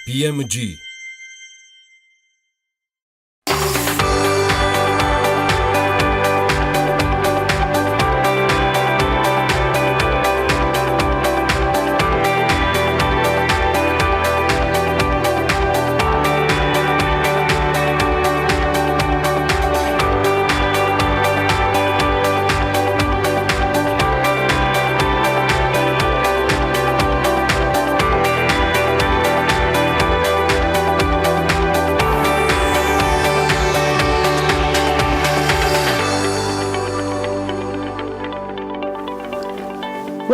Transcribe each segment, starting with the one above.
BMG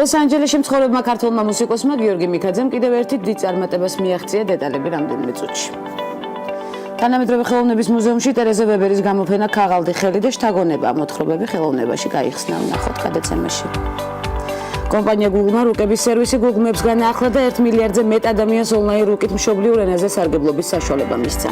ლოს-ანჯელესში მცხოვრებმა ქართველმა მუსიკოსმა გიორგი მიქაძემ კიდევ ერთი დიდ წარმატებას მიაღწია დეტალები რამდენიმე წუთში. თანამედროვე ხელოვნების მუზეუმში ტერეზა ვებერის გამოფენა ქაღალდი ხელი და შთაგონება მოთხრობები ხელოვნებაში გაიხსნა ვნახოთ გადაცემაში. კომპანია Google-მა რუკების სერვისი Google Maps განაახლა და 1 მილიარდზე მეტ ადამიანს ონლაინ რუკით მშობლიურ ენაზე სარგებლობის საშუალება მისცა.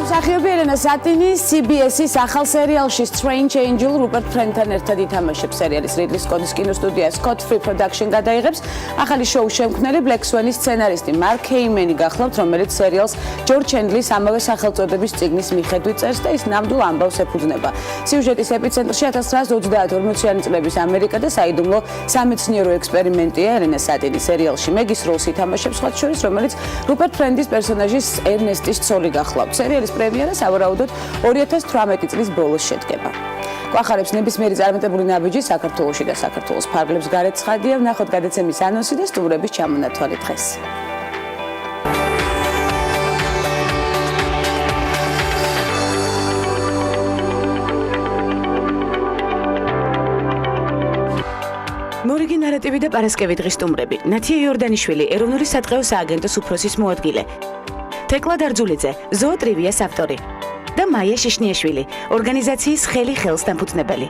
მსახიობი ელენა სატინი CBS-ის ახალ სერიალში Strange Angel რუპერტ ფრენთან ერთად ითამაშებს. სერიალის რიდლი სკოტის კინოსტუდია Scott Free Production გადაიღებს. ახალი შოუს შემქმნელი Black Swan-ის სცენარისტი მარკ ჰეიმენი გახლავთ, რომელიც სერიალს ჯორჯ ჩენდლის ამავე სახელწოდების წიგნის მიხედვით წერს და ის ნამდვილ ამბავს ეფუძნება. სიუჟეტის ეპიცენტრში 1930-40-იანი წლების ამერიკა და საიდუმლო სამეცნიერო ექსპერიმენტია. ელენა სატინი სერიალში მეგის როლს ითამაშებს, სხვა შორის, რომელიც რუპერტ ფრენდის პერსონაჟის ერნესტის ცოლი გახლავთ. სერიალის პრემიერა სავარაუდოდ 2018 წლის ბოლოს შედგება. გვახარებს ნებისმიერი წარმატებული ნაბიჯი საქართველოში და საქართველოს ფარგლებს გარეთ ცხადია. ვნახოთ გადაცემის ანონსი და სტუმრების ჩამონათვალი დღეს. მორიგი ნარატივი და პარასკევი დღის სტუმრები. ნათია იორდანიშვილი, ეროვნული სატყეო სააგენტოს უფროსის მოადგილე. თეკლა დარძულიძე, ზოოტრივიას ავტორი და მაია შიშნიაშვილი, ორგანიზაციის ხელი ხელს დამფუძნებელი.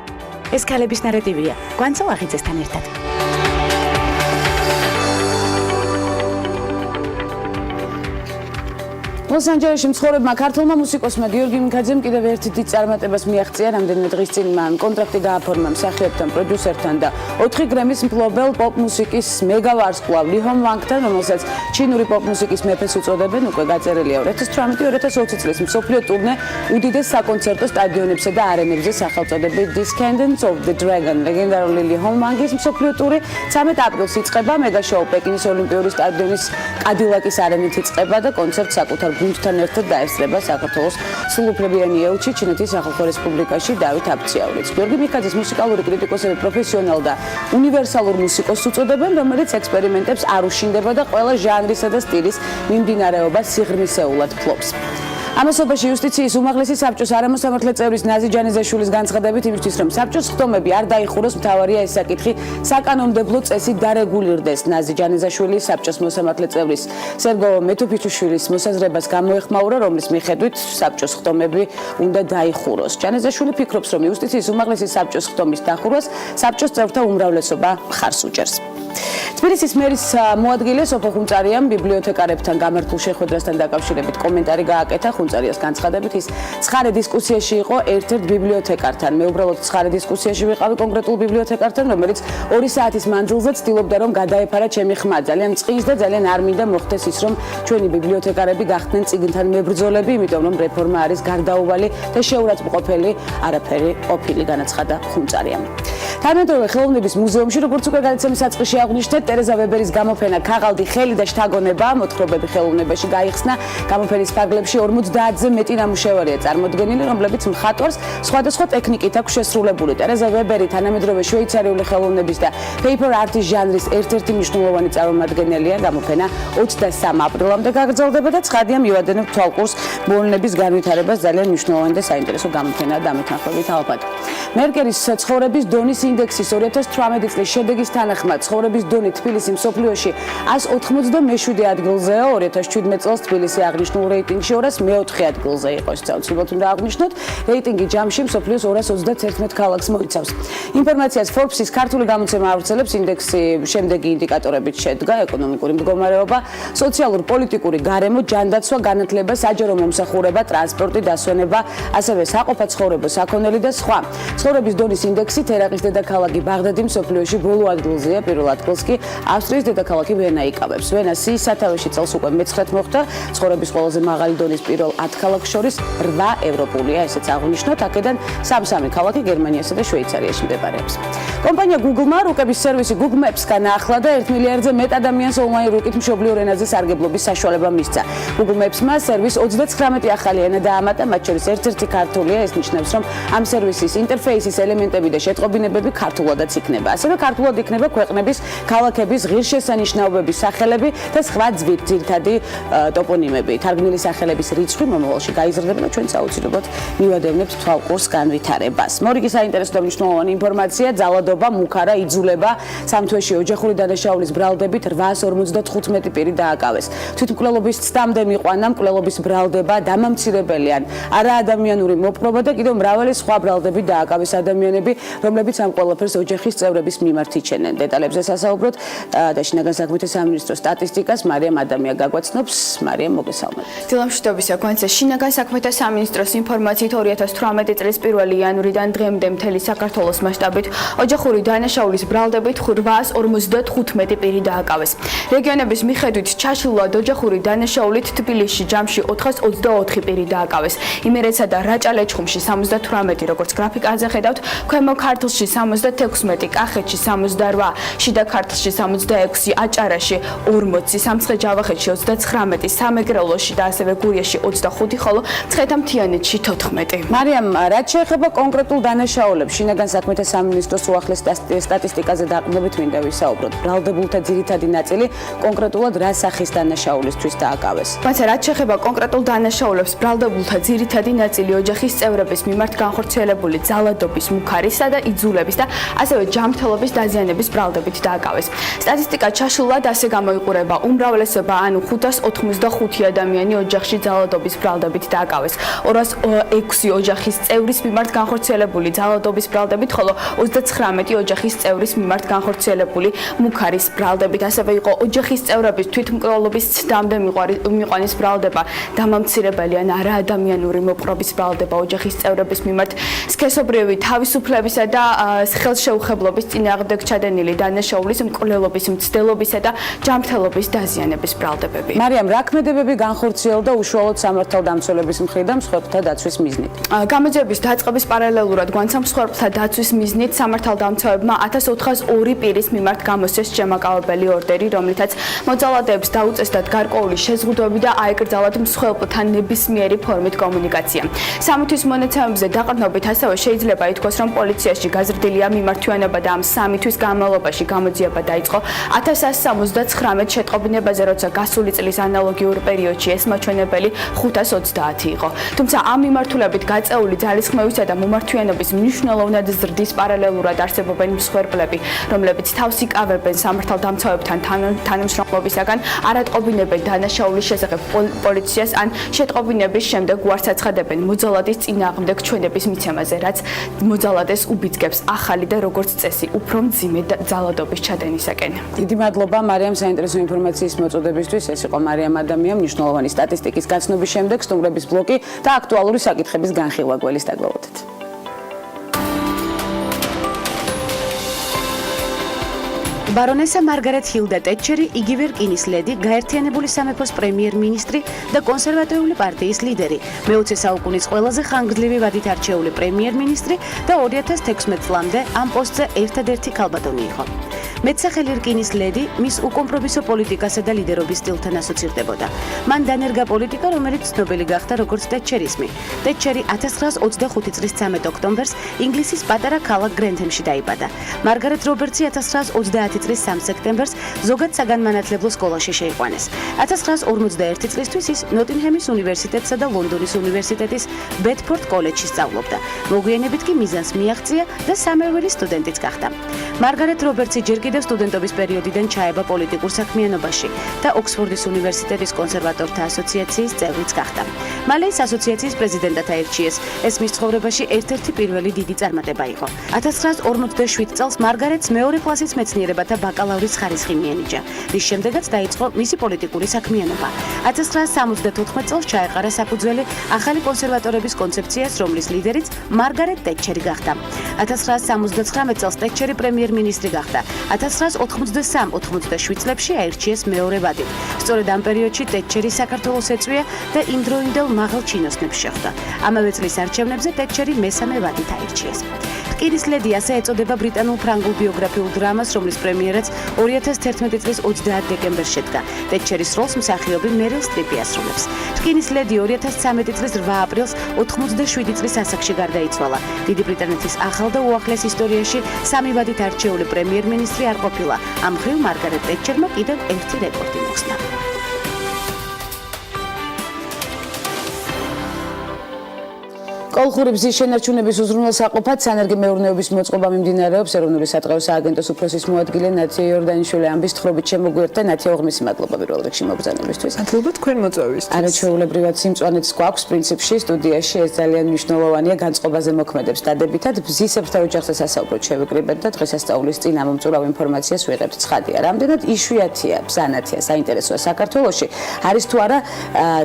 ეს ქალების ნარატივია, გვანცო აღიძესთან ერთად. ლოს-ანჯელესში მცხოვრებმა ქართველმა მუსიკოსმა გიორგი მიქაძემ კიდევ ერთი დიდ წარმატებას მიაღწია. რამდენიმე დღის წინ მან კონტრაქტი გააფორმა მსახიობთან, პროდიუსერთან და 4 გრემის მფლობელ პოპ მუსიკის მეგა ვარსკვლავ ლი ჰონგთან, რომელსაც ჩინური პოპ მუსიკის მეფეს უწოდებენ, უკვე გაწერილია 2018-2020 წლის მსოფლიო ტურნე უდიდეს საკონცერტო სტადიონებსა და არენებზე სახელწოდებით Descendants of the Dragon. ლეგენდარული ლი ჰონგის მსოფლიო ტური 13 აპრილს იწყება. მეგა შოუ პეკინის ოლიმპიური სტადიონის კადილაკის არენით იწყება და კონცერტს საკუთარ გუნდთან ერთად დაესწრება საქართველოს სრულუფლებიანი ელჩი ჩინეთის სახალხო რესპუბლიკაში დავით აფციაურიც. გიორგი მიქაძეს მუსიკალური კრიტიკოსები პროფესიონალ და უნივერსალურ მუსიკოსს უწოდებენ, რომელიც ექსპერიმენტებს არ უშინდება და ყველა ჟანრისა და სტილის მიმდინარეობას სიღრმისეულად ფლობს. ამასობაში იუსტიციის უმაღლესი საბჭოს არამოსამართლე წევრის ნაზი ჯანიზაშვილის განცხადებით იმისთვის, რომ საბჭოს ხდომები არ დაიხუროს, მთავარია ეს საკითხი საკანონმდებლო წესით დარეგულირდეს. ნაზი ჯანიზაშვილი საბჭოს მოსამართლე წევრის სერგო მეთუფიჩუშვილის მოსაზრებას გამოეხმაურა, რომლის მიხედვით საბჭოს ხდომები უნდა დაიხუროს. ჯანიზაშვილი ფიქრობს, რომ იუსტიციის უმაღლესი საბჭოს ხდომის დახურვას საბჭოს წევრთა უმრავლესობა მხარს უჭერს. თბილისის მერის მოადგილე სოფო ხუნწარიამ ბიბლიოთეკარებთან გამართულ შეხვედრასთან დაკავშირებით კომენტარი გააკეთა. ხუნწარიას განცხადებით, ის ცხარე დისკუსიაში იყო ერთ-ერთ ბიბლიოთეკართან. მე უბრალოდ ცხარე დისკუსიაში ვიყავი კონკრეტულ ბიბლიოთეკართან, რომელიც 2 საათის მანძილზე ცდილობდა, რომ გადაეფარა ჩემი ხმა. ძალიან წყის და ძალიან არ მინდა მოხდეს ის, რომ ჩვენი ბიბლიოთეკარები გახდნენ წიგნთან მებრძოლები, იმიტომ რომ რეფორმა არის გარდაუვალი და შეურაცხმყოფელი არაფერი ყოფილი, განაცხადა ხუნწარიამ. თანამედროვე ხელოვნების მუზეუმში, როგორც უკვე გადაცემის საწყისში აღვნიშნეთ, ტერეზა ვებერის გამოფენა ქაღალდი ხელი და შთაგონება მოთხრობები ხელოვნებაში გაიხსნა. გამოფენის ფარგლებში 50-ზე მეტი ნამუშევარია წარმოდგენილი, რომლებიც მხატვარს სხვადასხვა ტექნიკით აქვს შესრულებული. ტერეზა ვებერი თანამედროვე შვეიცარიული ხელოვნების და paper art-ის ჟანრის ერთ-ერთი მნიშვნელოვანი წარმომადგენელია. გამოფენა 23 აპრილამდე გაგრძელდება და ცხადია მივადენებ თვალყურს ბოლნების განვითარებას. ძალიან მნიშვნელოვანი და საინტერესო გამოფენაა დამეთანხმებით ალბათ. მერკერის ცხოვრების დონის ინდექსის 2018 წლის შედეგის თანახმად ცხოვრების დონე თბილისი მსოფლიოში 187 ადგილზეა. 2017 წელს თბილისი აღნიშნულ რეიტინგში 204 ადგილზე იყო. საოცრად უნდა აღვნიშნოთ, რეიტინგი ჯამში მსოფლიოს 231 ქალაქს მოიცავს. ინფორმაციას Forbes-ის ქართული გამოცემა ავრცელებს. ინდექსი შემდეგი ინდიკატორებით შედგა: ეკონომიკური მდგომარეობა, სოციალურ-პოლიტიკური გარემო, ჯანდაცვა, განათლება, საჯარო მომსახურება, ტრანსპორტი, დასვენება, ასევე საყოფა ცხოვრება, საქონელი და სხვა. ცხოვრების დონის ინდექსი თერაყის დედა დედაქალაქი ბაღდადი მსოფლიოში ბოლო ადგილზეა, პირველ ადგილს კი ავსტრიის დედაქალაქი ვენა იკავებს. ვენა სიის სათავეში წელს უკვე მე-9 მოხდა, ცხოვრების ყველაზე მაღალი დონის პირველ 10 ქალაქს შორის 8 ევროპულია, ესეც აღვნიშნოთ, აქედან 3 ქალაქი გერმანიასა და შვეიცარიაში მდებარეობს. კომპანია Google-მა რუკების სერვისი Google Maps განაახლა და 1 მილიარდზე მეტ ადამიანს ონლაინ რუკით მშობლიურ ენაზე სარგებლობის საშუალება მისცა. Google Maps-მა სერვის 39 ახალი ენა დაამატა, მათ შორის ერთ-ერთი ქართულია, ეს ნიშნავს, რომ ამ სერვისის ინტერფეისის ელემენტები და შეტყობინებები ქართულადაც იქნება. ასევე ქართულად იქნება ქვეყნების, ქალაქების, ღირსშესანიშნაობების სახელები და სხვა ძირითადი ტოპონიმები. თარგმნილი სახელების რიცხვი მომავალში გაიზრდება და ჩვენც აუცილებლად მივადევნებთ თვალყურს განვითარებას. მორიგი საინტერესო და მნიშვნელოვანი ინფორმაცია, ძალადობა, მუქარა, იძულება, სამთვეში ოჯახური დანაშაულის ბრალდებით 855 პირი დააკავეს. თვითმკვლელობის ცდამდე მიყვანა, მკვლელობის ბრალდება, დამამცირებელი ან არაადამიანური მოპყრობა და კიდევ მრავალი სხვა ბრალდებით დააკავეს ადამიანები, რომლებიც ამ ყველაფერს ოჯახის წევრების მიმართ იჩენენ. დეტალებზე სასაუბროთ და შინაგან საქმეთა სამინისტროს სტატისტიკას მარიამ ადამია გაგვაცნობს. მარიამ, მოგესალმებით. დილამშვიდობისა, გვანცე შინაგან საქმეთა სამინისტროს ინფორმაციით 2018 წლის 1 იანვრიდან დღემდე მთელი საქართველოს მასშტაბით ოჯახური დანაშაულის ბრალდებით 855 პირი დააკავეს. რეგიონების მიხედვით ჩაშლილად ოჯახური დანაშაულით თბილისში ჯამში 424 პირი დააკავეს. იმერეთსა და რაჭა-ლეჩხუმში 78, როგორც გრაფიკაზე ხედავთ, ქვემო ქართლში 76, კახეთში 68, შიდა ქართლში 66, აჭარაში 40, სამცხე-ჯავახეთში 39, სამეგრელოში და ასევე გურიაში 25, ხოლო მცხეთა-მთიანეთში 14. მარიამ, რაც შეეხება კონკრეტულ დანაშაულებს, შინაგან საქმეთა სამინისტროს უახლეს სტატისტიკაზე დაყრდნობით მინდა ვისაუბროთ. ბრალდებულთა ძირითადი ნაწილი კონკრეტულად რა სახის დანაშაულისთვის დააკავეს? თუმცა რაც შეეხება კონკრეტულ დანაშაულებს, ბრალდებულთა ძირითადი ნაწილი ოჯახის წევრების მიმართ განხორციელებული ძალადობის, მუქარისა და იძულების და ასევე ჯანმრთელობის დაზიანების ბრალდებით დააკავეს. სტატისტიკა ჩაშლილად ასე გამოიყურება: უმრავლესობა, ანუ 585 ადამიანი ოჯახში ძალადობის ბრალდებით დააკავეს. 206 ოჯახის წევრის მიმართ განხორციელებული ძალადობის ბრალდებით, ხოლო 39 ოჯახის წევრის მიმართ განხორციელებული მუქარის ბრალდებით. ასევე იყო ოჯახის წევრების თვითმკვლელობის ცდამდე მიყვანის ბრალდება, დამამცირებელი ან არაადამიანური მოპყრობის ბრალდება ოჯახის წევრების მიმართ, სქესობრივი თავისუფლებისა და ხელშეუხებლობის წინააღმდეგ ჩადენილი დანაშაულის, მკვლელობის, მცდელობისა და ჯანმრთელობის დაზიანების ბრალდებები. მარიამ, რა ქმედებები განხორციელდა უშუალოდ სამართალდამცველების მხრიდან მსხვერპლთა დაცვის მიზნით? გამოძიების დაწყების პარალელურად გვანცა მსხვერპლთა დაცვის მიზნით სამართალდამცავებმა 1402 პირის მიმართ გამოსცეს შემაკავებელი ორდერი, რომლითაც მოძალადეებს დაუწესდათ გარკვეული შეზღუდვები და აეკრძალათ მსხვერპლთან ნებისმიერი ფორმით კომუნიკაცია. სამთვის მონაცემებზე დაყრდნობით ასევე შეიძლება ითქვას, რომ პოლიციაში გაზრდილია მიმართვიანობა და ამ 3 თვის განმავლობაში გამოძიება დაიწყო 1179 შეტყობინებაზე, როცა გასული წლის ანალოგიურ პერიოდში ეს მაჩვენებელი 530 იყო. თუმცა ამ მიმართულებით გაწეული ძალისხმევისა და მომართვიანობის მნიშვნელოვნად ზრდის პარალელურად არსებობენ მსხვერპლები, რომლებიც თავს იკავებენ სამართალდამცავებთან თანამშრომლობისაგან, არატყობინებენ დანაშაულის შესახებ პოლიციას ან შეტყობინების შემდეგ უარს აცხადებენ მოძალადის წინააღმდეგ ჩვენების მიცემაზე, რაც მოძალადეს უბიძგებს ახალი და როგორც წესი უფრო მძიმე ძალადობის ჩადენისაკენ. დიდი მადლობა მარიამ საინტერესო ინფორმაციის მოწოდებისთვის. ეს იყო მარიამ ადამია, მნიშვნელოვანი სტატისტიკის გაცნობის შემდეგ სტუმრების ბლოკი და აქტუალური საკითხების განხილვა გველის დაგლოვოთ. ბარონესა მარგარეტ ჰილდა ტეტჩერი, იგივე რკინის ლედი, გაერთიანებული სამეფოს პრემიერ-მინისტრი და კონსერვატიული პარტიის ლიდერი, მე-20 საუკუნის ყველაზე ხანგრძლივი ვადით არჩეული პრემიერ-მინისტრი და 2016 წლამდე ამ პოსტზე ერთადერთი ქალბატონი იყო. მეცახელი რკინის ლედი მის უკომპრომისო პოლიტიკასა და ლიდერობის სტილთან ასოცირდებოდა. მან დანერგა პოლიტიკა, რომელიც ცნობილი გახდა როგორც ტეტჩერიზმი. ტეტჩერი 1925 წლის 13 ოქტომბერს ინგლისის პატარა ქალაქ გრენთემში დაიბადა. მარგარეტ რობერტსი 1930 წლის 3 სექტემბერს ზოგად საგანმანათლებლო სკოლაში შეიყვანეს. 1941 წლისთვის ის ნოტინჰემის უნივერსიტეტსა და ლონდონის უნივერსიტეტის ბედფორდ კოლეჯში სწავლობდა. მოგვიანებით კი მიზანს მიაღწია და სამერვილის სტუდენტიც გახდა. მარგარეტ რობერტსი ჯერ კიდევ კიდევ სტუდენტობის პერიოდიდან ჩაება პოლიტიკურ საქმიანობაში და ოქსფორდის უნივერსიტეტის კონსერვატორთა ასოციაციის წევრიც გახდა. მალე ის ასოციაციის პრეზიდენტად აირჩიეს. ეს მის ცხოვრებაში ერთ-ერთი პირველი დიდი წარმატება იყო. 1947 წელს მარგარეტს მეორე კლასის მეცნიერებათა ბაკალავრის ხარისხი მიენიჭა, რის შემდეგაც დაიწყო მისი პოლიტიკური საქმიანობა. 1974 წელს ჩაეყარა საფუძველი ახალი კონსერვატორების კონცეფციას, რომლის ლიდერიც მარგარეტ ტეტჩერი გახდა. 1979 წელს ტეტჩერი პრემიერ-მინისტრი გახდა. 1983-87 წლებში აირჩიეს მეორე ვადით. სწორედ ამ პერიოდში ტეტჩერი საქართველოს ეწვია და იმდროინდელ მაღალ ჩინოსნებს შეხვდა. ამავე წლის არჩევნებზე ტეტჩერი მესამე ვადით აირჩიეს. რკინის ლედი ასე ეწოდება ბრიტანულ-ფრანგულ ბიოგრაფიულ დრამას, რომლის პრემიერაც 2011 წლის 30 დეკემბერს შედგა. ტეტჩერის როლს მსახიობი მერილ სტრიპი ასრულებს. რკინის ლედი 2013 წლის 8 აპრილს 87 წლის ასაკში გარდაიცვალა. დიდი ბრიტანეთის ახალ და უახლეს ისტორიაში სამი ვადით არჩეული პრემიერ-მინისტრი არ ყოფილა. ამ მხრივ მარგარეტ ტეტჩერმა კიდევ ერთი რეკორდი მოხსნა. კოლხური ბზის შენარჩუნების უზრუნველსაყოფად სანერგე-მეურნეობის მოწყობა მიმდინარეობს. ეროვნული სატყეო სააგენტოს უფროსის მოადგილე ნათია იორდანიშვილი ამბის თხრობით შემოგვიერთდა. ნათია, უღმესი მადლობა პირველ რიგში მობრძანებისთვის. მადლობა თქვენ მოწვევისთვის. არაჩვეულებრივად სიმწვანეც გვაქვს პრინციპში სტუდიაში, ეს ძალიან მნიშვნელოვანია განწყობაზე მოქმედებს დადებითად. ბზის ებრთა ოჯახზე სასაუბროდ შევიკრიბეთ და დღესასწაულის წინ ამომწურავ ინფორმაციას ვიღებთ. ცხადია, რამდენად იშვიათია ბზანათია, საინტერესოა საქართველოში, არის თუ არა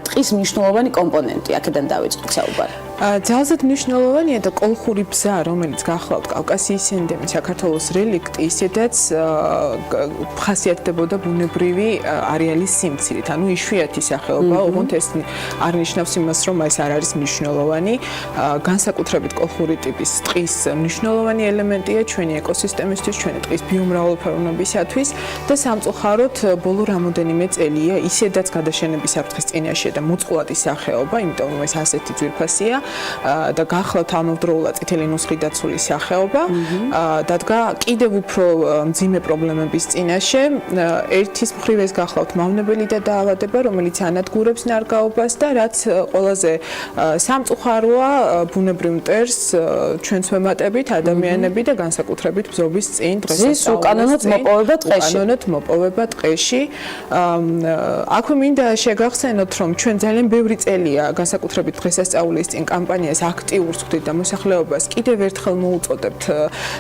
ტყის მნიშვნელოვანი კომპონენტი. აქედან დავიწყოთ საუბარი. ძალზედ მნიშვნელოვანია და კოლხური ბზა, რომელიც გახლავთ კავკასიის ენდემი, საქართველოს რელიქტი, ისედაც ხასიათდებოდა ბუნებრივი არეალის სიმცირით, ანუ იშვიათი სახეობა, ოღონდ ეს არ ნიშნავს იმას, რომ ეს არ არის მნიშვნელოვანი. განსაკუთრებით კოლხური ტიპის ტყის მნიშვნელოვანი ელემენტია ჩვენი ეკოსისტემისთვის, ჩვენი ტყის ბიომრავალფეროვნებისათვის და სამწუხაროდ ბოლო რამოდენიმე წელია ისედაც გადაშენების საფრთხის წინაშეა და მოწყვლადი სახეობა, იმიტომ რომ ეს ასეთი ძვირფასია. და გახლავთ ამავდროულად წითელი ნუსხი დაცული სახეობა, დადგა კიდევ უფრო მძიმე პრობლემების წინაშე. ერთის მხრივ ეს გახლავთ მავნებელი და დაავადება, რომელიც ანადგურებს ნარგაობას და რაც ყველაზე სამწუხაროა ბუნებრივ მტერს ჩვენც ვემატებით ადამიანები და განსაკუთრებით ბზობის წინ დღესასწაულის უკანონოდ მოპოვება ტყეში. უკანონოდ მოპოვება ტყეში. აქვე მინდა შეგახსენოთ, რომ ჩვენ ძალიან ბევრი წელია განსაკუთრებით დღესასწაულის წინ კამპანიას აქტიურს ვხდით და მოსახლეობას კიდევ ერთხელ მოუწოდებთ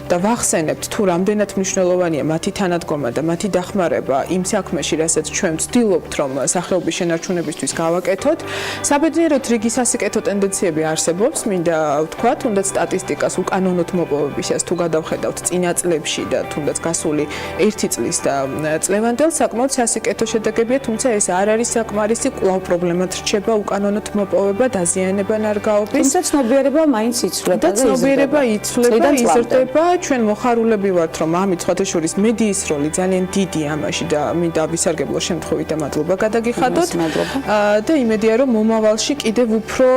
და ვახსენებთ თუ რამდენად მნიშვნელოვანია მათი თანადგომა და მათი დახმარება იმ საქმეში, რასაც ჩვენ ვცდილობთ, რომ სახეობის შენარჩუნებისთვის გავაკეთოთ. საბედნიეროდ რიგი სასიკეთო ტენდენციები არსებობს, მინდა ვთქვა, თუნდაც სტატისტიკას უკანონოდ მოპოვებისას თუ გადავხედავთ წინა წლებში და თუნდაც გასული 1 წლის და წლევანდელ საკმაოდ სასიკეთო შედეგებია, თუმცა ეს არ არის საკმარისი, კვლავ პრობლემად რჩება უკანონოდ მოპოვება, დაზიანება ნარგაობის. თუმცა ცნობიერება მაინც იცვლება და ცნობიერება იცვლება, იზრდება. ჩვენ მოხარულები ვართ, რომ ამით სხვათაშორის მედიის როლი ძალიან დიდი ამაში და მინდა ვისარგებლო შემთხვევით და მადლობა გადაგიხადოთ. და იმედია, რომ მომავალში კიდევ უფრო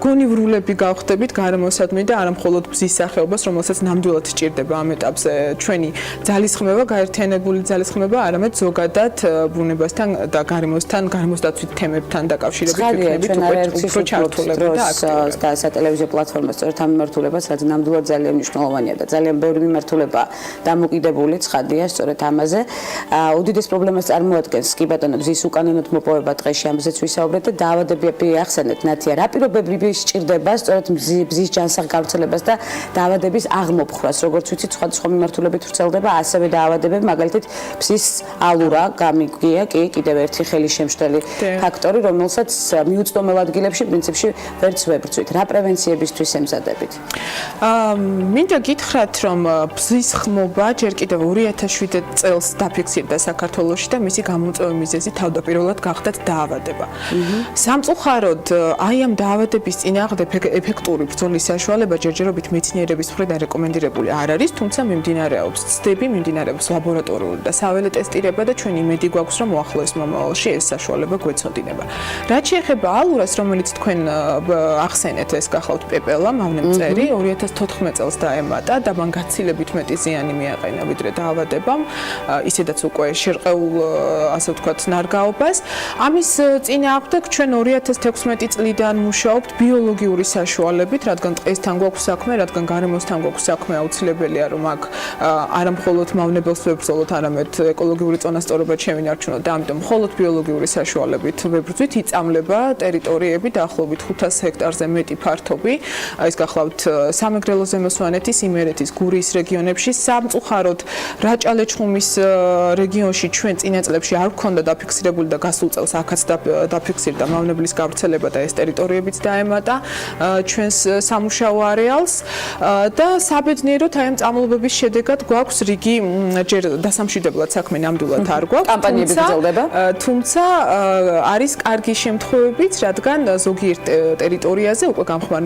გონივრულები გავხდებით გარემოსადმი და არა მხოლოდ ბზის სახეობას, რომელსაც ნამდვილად სჭირდება ამ ეტაპზე ჩვენი ძალისხმევა, გაერთიანებული ძალისხმევა, არამედ ზოგადად ბუნებასთან და გარემოსთან, გარემოსდაცვით თემებთან დაკავშირებით ვიქნებით უფრო ჩართულები და აქტიურები. და სატელევიზიო პლატფორმა სწორედ ამ მიმართულებას, რაც ნამდვილად ძალიან მნიშვნელოვანია და ძალიან ბევრი მიმართულება დამოკიდებული, ცხადია სწორედ ამაზე. უდიდეს პრობლემას წარმოადგენს კი ბატონო ბზის უკანონოდ მოპოვება ტყეში, ამაზეც ვისაუბრეთ და დაავადებები ახსენეთ. ნათია, რა პირობები სჭირდება სწორედ ბზის ჯანსაღ გავრცელებას და დაავადების აღმოფხვას, როგორც ვიცით, სხვადასხვა მიმართულებით ვრცელდება ასევე დაავადებები, მაგალითად ბზის ალურა, გამიგია კი კიდევ ერთი ხელის შემშლელი ფაქტორი, რომელსაც მიუწვდომელ ადგილებში პრინციპში ვერც ვებრძვით. რა პრევენციებისთვის ემზადებით? მინდა გითხრათ, რომ ბზის ხმობა ჯერ კიდევ 2007 წელს დაფიქსირდა საქართველოში და მისი გამომწვევი მიზეზი თავდაპირველად გახდათ დაავადება. სამწუხაროდ, აი ამ დაავადების წინააღმდეგ ეფექტური ბრძოლის საშუალება ჯერჯერობით მეცნიერების მხრიდან რეკომენდირებული არ არის, თუმცა მიმდინარეობს ცდები, მიმდინარეობს ლაბორატორიული და საველე ტესტირება და ჩვენ იმედი გვაქვს, რომ უახლოეს მომავალში ეს საშუალება გვეცოდინება. რაც შეეხება ალურას, რომელიც თქვენ ახსენეთ, ეს გახლავთ პეპელა, მავნემწერი, 2014 წელს დაემატა და მან გაცილებით მეტი ზიანი მიაყენა ვიდრე დაავადებამ, ისედაც უკვე შერყეულ, ასე ვთქვათ, ნარგაობას. ამის წინააღმდეგ ჩვენ 2016 წლიდან მუშაობთ ბიოლოგიური საშუალებით, რადგან ტყესთან გვაქვს საქმე, რადგან გარემოსთან გვაქვს საქმე, აუცილებელია რომ აქ არა მხოლოდ მავნებელს ვებრძოლოთ, არამედ ეკოლოგიური წონასწორობა შევინარჩუნოთ და ამიტომ მხოლოდ ბიოლოგიური საშუალებით ვებრძვით, იწამლება ტერიტორიები დაახლოებით 500 ჰექტარზე მეტი ფართობი. ეს გახლავთ სამეგრელო ზემო სვანეთის, იმერეთის, გურიის რეგიონებში, სამწუხაროდ რაჭა-ლეჩხუმის რეგიონში ჩვენ წინა წლებში არ გვქონდა დაფიქსირებული და გასულ წელს აქაც დაფიქსირდა მავნებლის გავრცელება და ეს ტერიტორიებიც დაემატა ჩვენს სამუშაო არეალს და საბედნიეროდ აი ამ წამლობების შედეგად გვაქვს რიგი ჯერ დასამშვიდებლად საქმე ნამდვილად არ გვაქვს. კამპანიები გრძელდება? თუმცა არის კარგი შემთხვევებიც, რადგან ზოგიერთ ტერიტორიაზე უკვე გამხმარ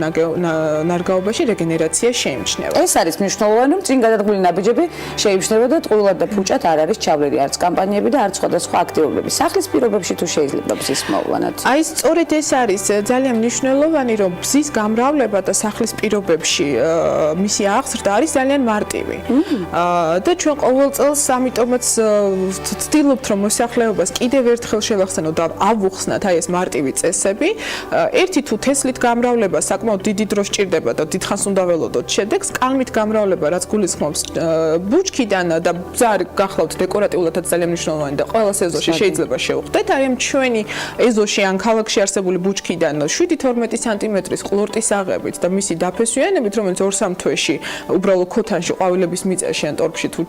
ნარგაობაში რეგენერაცია შეიმჩნევა. ეს არის მნიშვნელოვანი, რომ წინ გადადგმული ნაბიჯები შეიმჩნევა და ტყუილად და ფუჭად არ არის ჩავლილი არც კამპანიები და არც სხვადასხვა აქტივობები. სახლის პირობებში თუ შეიძლება ბზის მოვლენად. აი სწორედ ეს არის ძალიან მნიშვნელოვანი, რომ ბზის გამრავლება და სახლის პირობებში მისი აღზრდა არის ძალიან მარტივი. და ჩვენ ყოველ წელს ამიტომაც ვცდილობთ, რომ მოსახლეობას კიდევ ერთხელ შევახსენოთ და ავუხსნათ აი ეს მარტივი წესები. ერთი თუ თესლით გამრავლება საკმაოდ დიდი დრო სჭირდება და დიდხანს უნდა ველოდოთ შედეგს. კალმით გამრავლება, რაც გულისხმობს ბუჩქიდან და ბზარი გახლავთ დეკორატიულადაც ძალიან მნიშვნელოვანი და ყველა სეზონში შეიძლება შევხვდეთ. აი ამ ჩვენი ეზოში ან ქალაქში არსებული ბუჩქიდან 7-12 სანტიმეტრის ყლორტის აღებით და მისი დაფესვიანებით, რომელიც 2-3 თვეში უბრალოდ ქოთანში ყვავილების მიწაში ან ტორფში თუ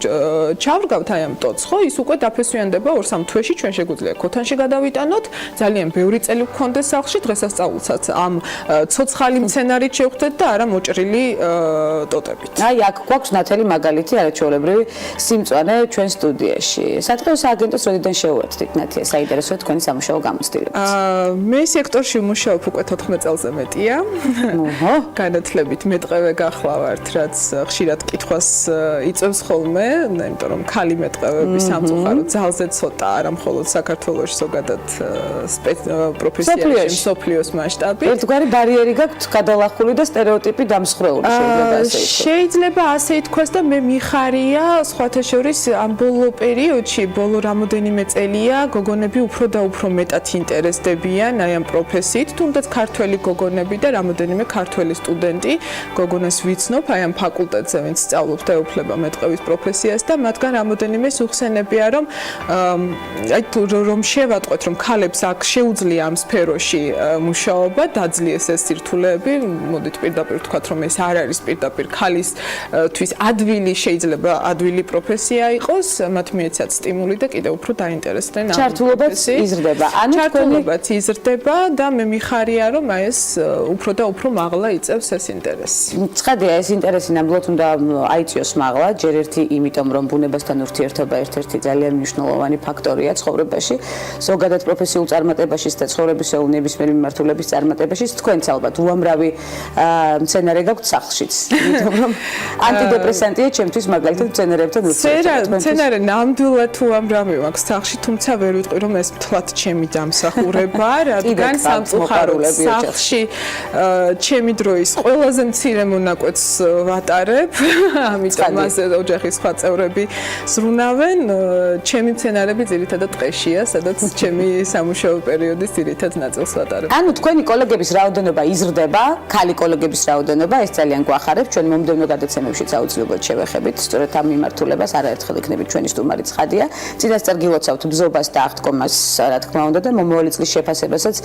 ჩავრგავთ აი ამ ტოტს, ხო, ის უკვე დაფესვიანდება 2-3 თვეში ჩვენ შეგვიძლია ქოთანში გადავიტანოთ. ძალიან ბევრი წელი გქონდეს სახლში, დღესასწაულსაც ამ ცოცხალი მცენარით შევხვდეთ და არა მოჭრილი ტოტებით. აი აქ გვაქვს ნათელი მაგალითი არაჩვეულებრივი სიმწვანე ჩვენ სტუდიაში. საწყო სააგენტოს როდიდან შეუერთდით ნათია, საინტერესოა თქვენი სამუშაო გამოცდილებაც. მე სექტორში ვმუშაობ უკვე 14 წელზე მეტია. განათლებით მეტყევე გახლავართ, რაც ხშირად კითხვას იწევს ხოლმე, იმიტომ რომ ქალი მეტყევები სამწუხაროდ ძალზე ცოტა, არა მხოლოდ საქართველოში, ზოგადად პროფესიაში, მსოფლიოს მასშტაბით. ერთგვარი ბარიერი გაქვთ გადალახული და სტერეოტიპი დამსხვრეული შეიძლება ასე ითქვას. შეიძლება ასე ითქვას და მე მიხარია სხვათა შორის ამ ბოლო პერიოდში, ბოლო რამოდენიმე წელია გოგონები უფრო და უფრო მეტად ინტერესდებიან აი ამ პროფესიით, თუნდაც ქართველი გოგონები და რამოდენიმე ქართველი სტუდენტი გოგონას ვიცნობ აი ამ ფაკულტეტზე, ვინც სწავლობს და ეუფლება მეტყევის პროფესიას და მათგან რამოდენიმე სუხსენებია, რომ აი რომ შევატყვეთ, რომ ქალებს აქ შეუძლია ამ სფეროში მუშაობა, დაძლიეს ეს სირთულეები, მოდით პირდაპირ ვთქვათ, რომ ეს არ არის პირდაპირ ქალისთვის ადვილი, შეიძლება ადვილი პროფესია იყოს, მათ მიეცათ სტიმული და კიდევ უფრო დაინტერესდნენ ამ პროფესიით. იზრდება. ჩართულობაც იზრდება და მე მიხარია, რომ აი ეს უფრო და უფრო მაღლა იწევს ეს ინტერესი. ცხადია, ეს ინტერესი ნამდვილად უნდა აიწიოს მაღლა, ჯერ ერთი იმიტომ, რომ ბუნებასთან ურთიერთობა ერთ-ერთი ძალიან მნიშვნელოვანი ფაქტორია ცხოვრებაში, ზოგადად პროფესიულ წარმატებაში და ცხოვრებისეულ ნებისმიერი მიმართულების წარმატებაში, თქვენც ალბათ უამრავი მცენარე გაქვთ სახლშიც, იმიტომ რომ ანტიდეპრესანტია ჩემთვის მაგალითად მცენარეებთან ურთიერთობა. მცენარე ნამდვილად უამრავი მაქვს სახლში, თუმცა ვერ ვიტყვი, რომ ეს მთლად ჩემი დამსახურება, რადგან სამწუხაროდ სახლში ჩემი დროის ყველაზე მცირე მონაკვეთს ვატარებ, ამიტომ ასე ოჯახის სხვა წევრები ზრუნავენ. ჩემი მცენარები ძირითადად ტყეშია, სადაც ჩემი სამუშაო პერიოდის ძირითად ნაწილს ვატარებ. ანუ თქვენი კოლეგების რაოდენობა იზრდება, ქალი კოლეგების რაოდენობა, ეს ძალიან გვახარებს, ჩვენ მომდევნო გადაცემებშიც აუცილებლად შევეხებით, სწორედ ამ მიმართულებას არაერთხელ იქნებით ჩვენი სტუმარი ცხადია. წინასწარ გილოცავთ ბზობას და აღდგომას, რა თქმა უნდა და მომავალი წლის შეფასებასაც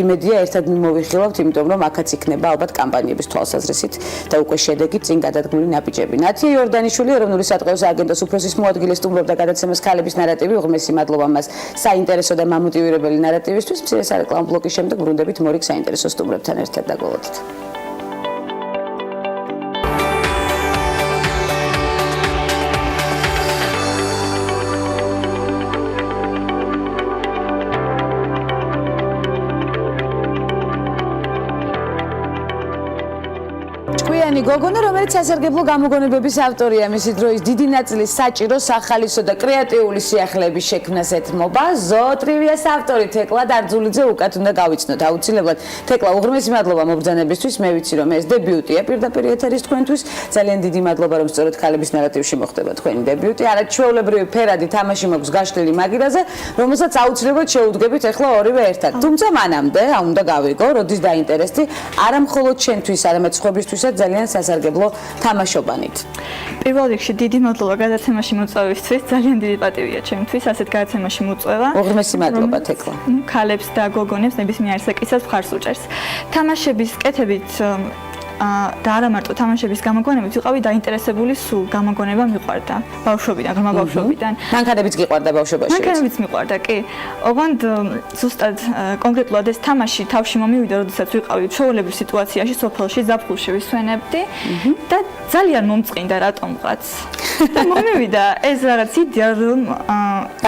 იმედია ერთად მიმოვიხილავთ, იმიტომ რომ აქაც იქნება ალბათ კამპანიების თვალსაზრისით და უკვე შედეგი წინ გადადგმული ნაბიჯები. ნათია იორდანიშვილი, ეროვნული სატყეო სააგენტოს უფროსის მოადგილე სტუმრობდა გადაცემას ქალების ნარატივი, უღმესი მადლობა მას საინტერესო და მამოტივირებელი ნარატივისთვის. მცირე სარეკლამო ბლოკის შემდეგ ბრუნდებით მორიგ საინტერესო სტუმრებთან ერთად დაგვალოდით. გოგონა, რომელიც რომელიც სასარგებლო გამოგონებების ავტორია, მისი დროის დიდი ნაწილის საჭირო, სახალისო და კრეატიული სიახლეების შექმნას ეთმობა. ზოოტრივიას ავტორი თეკლა დარძულიძე უკეთ უნდა გავიცნოთ. აუცილებლად თეკლა, უღრმესი მადლობა მობრძანებისთვის. მე ვიცი რომ ეს დებიუტია პირდაპირ ეთერის თქვენთვის. ძალიან დიდი მადლობა რომ სწორედ ქალების ნარატივში მოხდება თქვენი დებიუტი. არაჩვეულებრივი ფერადი თამაში მაქვს გაშლილი მაგირაზე, რომელსაც აუცილებლად შეუდგებით ახლა ორივე ერთად. თუმცა მანამდე უნდა გავიგო, როდის დაინტერესდი, არა მხოლოდ ჩვენთვის, არამედ სხვებისთვისაც ძალიან სასარგებლო თამაშობანით. პირველ რიგში დიდი მადლობა გადაცემაში მოწვევისთვის, ძალიან დიდი პატივია ჩემთვის ასეთ გადაცემაში მოწვევა. უღრმესი მადლობა თეკლა. ქალებს და გოგონებს ნებისმიერ საკისას მხარს უჭერს. თამაშების კეთებით და არა მარტო თამაშების გამოგონებით ვიყავი დაინტერესებული სულ გამოგონება მიყვარდა ბავშვობიდან, ღრმა ბავშვობიდან. მანქანებიც გიყვარდა ბავშვობაში. მანქანებიც მიყვარდა, კი. ოღონდ ზუსტად კონკრეტულად ეს თამაში თავში მომივიდა, როდესაც ვიყავი ჩვეულებრივ სიტუაციაში, სოფელში, ზაფხულში ვისვენებდი და ძალიან მომწყინდა რატომღაც. და მომივიდა ეს რაღაც იდეა, რომ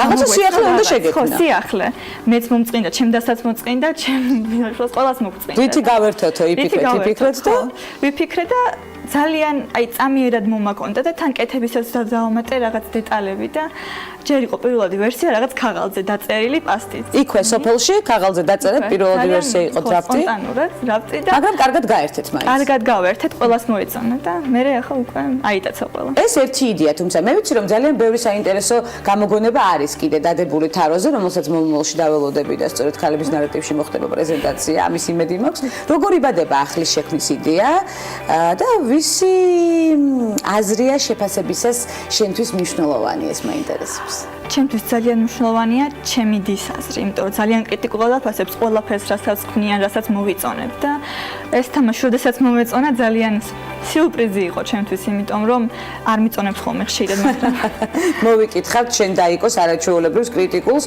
რაღაცა სიახლე უნდა შეგექმნა. ხო, სიახლე. მეც მომწყინდა, ჩემდასაც მომწყინდა, ჩემ ბინაშვილს ყველას მომწყინდა. ვითი გავერთოთო, იფიქრეთ და ვიფიქრე და ძალიან წამიერად მომაკონდა და თან კეთებისაც დავამატე რაღაც დეტალები და ჯერ იყო პირველადი ვერსია რაღაც ქაღალდზე დაწერილი პასტით. იქვე სოფელში ქაღალდზე დაწერეთ პირველადი ვერსია იყო დრაფტი. სპონტანურად დრაფტი და მაგრამ კარგად გაერთეთ მაინც. კარგად გავერთეთ, ყველას მოეწონა და მე ახლა უკვე აიტაცა ყველა. ეს ერთი იდეა, თუმცა მე ვიცი რომ ძალიან ბევრი საინტერესო გამოგონება არის კიდე დადებული თაროზე, რომელსაც მომავალში დაველოდები და სწორედ ქალების ნარატივში მოხდება პრეზენტაცია, ამის იმედი მაქვს. როგორ იბადება ახლის შექმნის იდეა და ვისი აზრია შეფასებისას შენთვის მნიშვნელოვანი ეს მაინტერესებს. ჩემთვის ძალიან მნიშვნელოვანია ჩემი დის აზრი, იმიტომ რომ ძალიან კრიტიკულად ვაფასებს ყველაფერს, რასაც ქმნიან, რასაც მოვიწონებ და ეს თამაში, როდესაც მომეწონა, ძალიან სიურპრიზი იყო ჩემთვის, იმიტომ რომ არ მიწონებს ხოლმე ხშირად, მაგრამ მოვიკითხავთ, შენ დაიკოს არაჩვეულებრივს კრიტიკულს,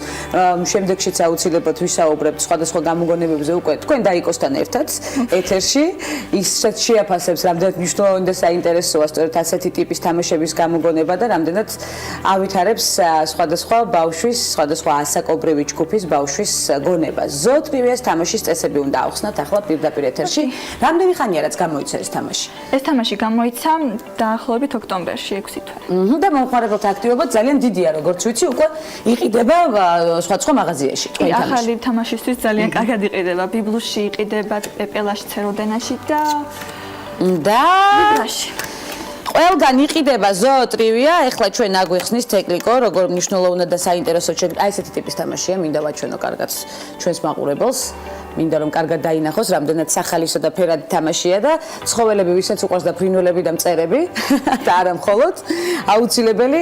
შემდეგშიც აუცილებლად ვისაუბრებთ სხვადასხვა გამოგონებებზე უკვე თქვენ დაიკოსთან ერთად ეთერში, ისაც შეაფასებს, რამდენად მნიშვნელოვანი და საინტერესოა სწორედ ასეთი ტიპის თამაშების გამოგონება და რამდენად ავითარებს სხვადასხვა ბავშვის, სხვადასხვა ასაკობრივი ჯგუფის ბავშვის გონება. ზოოტრივიას თამაშის წესები უნდა ავხსნათ ახლა პირდაპირ ეთერში. რამდენი ხანია რაც გამოიცა ეს თამაში? ეს თამაში გამოიცა დაახლოებით ოქტომბერში 6 თვე. და მომხმარებელთა აქტივობა ძალიან დიდია, როგორც ვიცი, უკვე იყიდება სხვადასხვა მაღაზიაში. ახალი თამაშისთვის ძალიან კარგად იყიდება, ბიბლუში იყიდება, პეპელაში, ცეროდენაში და ვიბრაში. ყველგან იყიდება ზოოტრივია, ეხლა ჩვენ აგვიხსნის ტექნიკო, როგორ მნიშვნელოვანად და საინტერესოდ აი ესეთი ტიპის თამაშია, მინდა ვაჩვენო კარგად ჩვენს მაყურებელს. მინდა რომ კარგად დაინახოს, რამდენად სახალისო და ფერადი თამაშია და ცხოველები, ვისაც უყვარს და ფრინველები და მწერები და არა მხოლოდ აუცილებელი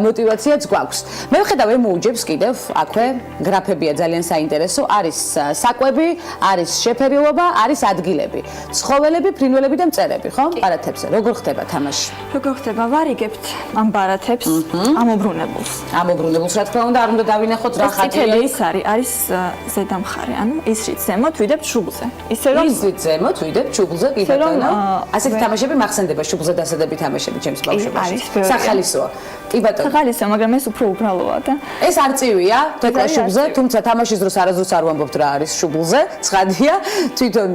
мотиваციაც გვაქვს. მე ვხედავ ემოუჯებს კიდევ, აქვე გრაფებია ძალიან საინტერესო, არის საკვები, არის შეფერილობა, არის ადგილები. ცხოველები, ფრინველები და მწერები, ხო? ბარათებზე. როგორ ხდება თამაში? როგორ ხდება? ვარიგებთ ამ ბარათებს, ამობრუნებულს. ამობრუნებულს, რა თქმა უნდა, არ უნდა დავინახოთ რა ხატია. ის არის ზედა მხარე, ანუ ის რით ზემოთ ვიდებთ შუბლზე. ისე რომ ისიც ზემოთ ვიდებთ შუბლზე, კი ბატონო. ასეთი თამაშები მახსენდება შუბლზე დასადები თამაშები ჩემს ბავშვობაში. სახალისოა. კი ბატონო. სახალისოა, მაგრამ ეს უფრო უბრალოა და ეს არწივია, თეკლა შუბლზე, თუმცა თამაშის დროს არასდროს არ ვამბობთ რა არის შუბლზე. ცხადია, თვითონ